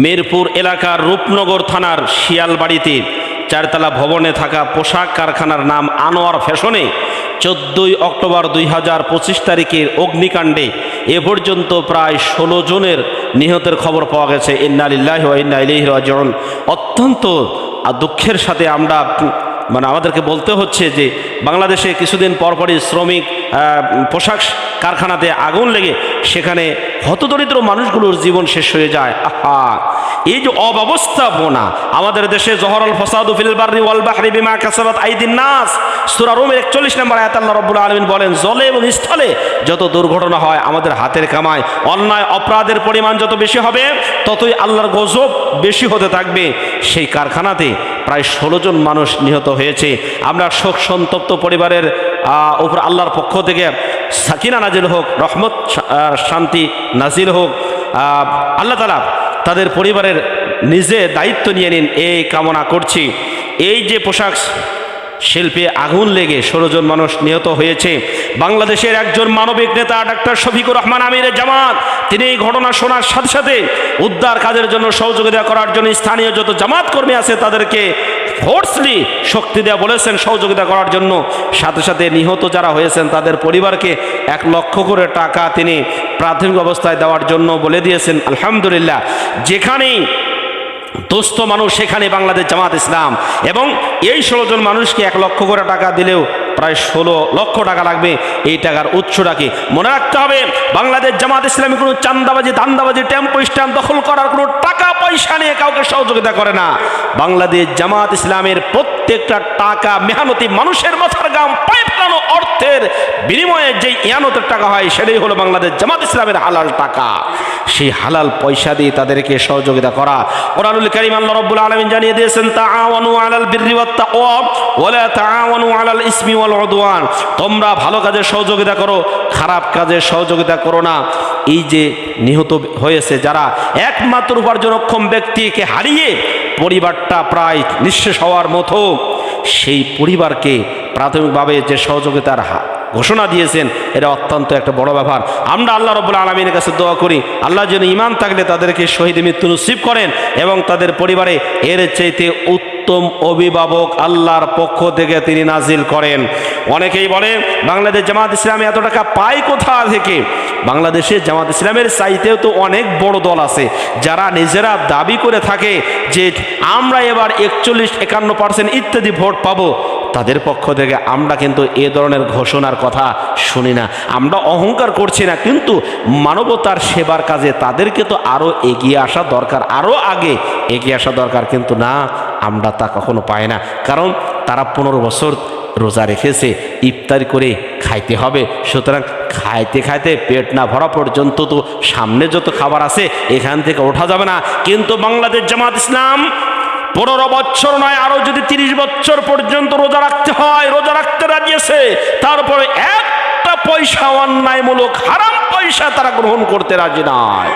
মিরপুর এলাকার রূপনগর থানার শিয়ালবাড়িতে চারতলা ভবনে থাকা পোশাক কারখানার নাম আনোয়ার ফ্যাশনে 14 অক্টোবর 2025 তারিখের অগ্নিকাণ্ডে এ পর্যন্ত প্রায় 16 জনের নিহতের খবর পাওয়া গেছে। ইন্না লিল্লাহি ওয়া ইন্না ইলাইহি রাজিউন। অত্যন্ত দুঃখের সাথে আমরা আমাদেরকে বলতে হচ্ছে যে বাংলাদেশে কিছুদিন পরপরই শ্রমিক পোশাক কারখানাতে আগুন লেগে সেখানে হতদরিদ্র মানুষগুলোর জীবন শেষ হয়ে যায়। আহা, এই যে অব্যবস্থাপনা আমাদের দেশে, জহরল ফাসাদু ফিল বাররি ওয়াল বাহরি বিমা কাসাবাত আইদিন নাস, সূরা রুমের 41 নম্বর আয়াতে আল্লাহ রাব্বুল আলামিন বলেন, জলে এবং স্থলে যত দুর্ঘটনা হয় আমাদের হাতের কামাই, অন্যায় অপরাধের পরিমাণ যত বেশি হবে ততই আল্লাহর গজব বেশি হতে থাকবে। সেই কারখানাতে প্রায় 16 জন মানুষ নিহত হয়েছে। আমরা শোক সন্তপ্ত পরিবারের উপর আল্লাহর পক্ষ থেকে সাকিনা নাজিল হোক, রহমত শান্তি নাজিল হোক। আল্লাহ তাআলা তাদের পরিবারের নিজে দায়িত্ব নিয়ে নিন এই কামনা করছি। এই যে পোশাক শিল্পে আগুন লেগে 16 জন মানুষ নিহত হয়েছে, বাংলাদেশের একজন মানবিক নেতা ডাক্তার শফিকুর রহমান আমিরে জামাত, তিনি এই ঘটনা শোনার সাথে সাথে উদ্ধার কাজের জন্য সহযোগিতা করার জন্য স্থানীয় যত জামাত কর্মী আছে তাদেরকে ফোর্সলি শক্তি দেওয়া বলেছেন সহযোগিতা করার জন্য। সাথে সাথে নিহত যারা হয়েছেন তাদের পরিবারকে 1 লক্ষ করে টাকা তিনি প্রাথমিক অবস্থায় দেওয়ার জন্য বলে দিয়েছেন। আলহামদুলিল্লাহ, যেখানেই দুস্থ মানুষ সেখানে বাংলাদেশ জামাত ইসলাম, এবং এই 16 জন মানুষকে 1 লক্ষ করে টাকা দিলেও প্রায় 16 লক্ষ টাকা লাগবে। এই টাকার উৎসটা কি মনে রাখতে হবে, বাংলাদেশ জামাত ইসলামী কোনো চান্দাবাজি, ধান্দাবাজি, টেম্পো স্ট্যান্ড দখল করার কোনো টাকা পয়সা নিয়ে কাউকে সহযোগিতা করে না। বাংলাদেশ জামাত ইসলামের প্রত্যেকটা টাকা মেহনতি মানুষের মাথার ঘাম পায়ে ফেলানো অর্থের বিনিময়ে যে ইয়ানতের টাকা হয় সেটাই হলো বাংলাদেশ জামাত ইসলামের হালাল টাকা। সেই হালাল পয়সা দিয়ে তাদেরকে সহযোগিতা করা। কোরআনুল কারীম আল্লাহ রাব্বুল আলামিন জানিয়ে দিয়েছেন, তাআওয়ানু আলাল বিররি ওয়াত তাকওয়া ওয়া লা তাআওয়ানু আলাল ইসমি ওয়াল উদওয়ান। তোমরা ভালো কাজে সহযোগিতা করো, খারাপ কাজে সহযোগিতা করো না। এই যে নিহত হয়েছে যারা, একমাত্র উপার্জনক্ষম ব্যক্তিকে হারিয়ে পরিবারটা প্রায় নিঃশেষ হওয়ার মতো, সেই পরিবারকে প্রাথমিকভাবে যে সহযোগিতার ঘোষণা দিয়েছেন, এটা অত্যন্ত একটা বড় ব্যাপার। আমরা আল্লাহ রাব্বুল আলামিনের কাছে দোয়া করি আল্লাহ যেন ঈমান থাকলে তাদেরকে শহীদ মৃত্যু নসিব করেন এবং তাদের পরিবারে এর চাইতে উত্তম অভিভাবক আল্লাহর পক্ষ থেকে তিনি নাজিল করেন। অনেকেই বলে বাংলাদেশ জামাত ইসলামী এত টাকা পায় কোথা থেকে? বাংলাদেশে জামাত ইসলামের চাইতেও তো অনেক বড় দল আছে যারা নিজেরা দাবি করে থাকে যে আমরা এবার 41-51% ইত্যাদি ভোট পাবো। তাদের পক্ষ থেকে আমরা কিন্তু এ ধরনের ঘোষণার কথা শুনি না। আমরা অহংকার করছি না, কিন্তু মানবতার সেবার কাজে তাদেরকে তো আরও এগিয়ে আসা দরকার, আরও আগে এগিয়ে আসা দরকার, কিন্তু না, আমরা তা কখনো পাই না। কারণ তারা 15 বছর রোজা রেখেছে, ইফতার করে খাইতে হবে। সুতরাং খাইতে খাইতে পেট না ভরা পর্যন্ত তো সামনে যত খাবার আছে এখান থেকে ওঠা যাবে না। কিন্তু বাংলাদেশ জামাত ইসলাম 15 বছর নয়, আরো যদি 30 বছর পর্যন্ত রোজা রাখতে হয়, রোজা রাখতে রাজি আছে। তারপরে একটা পয়সা অন্যায়মূলক হারাম পয়সা তারা গ্রহণ করতে রাজি নয়।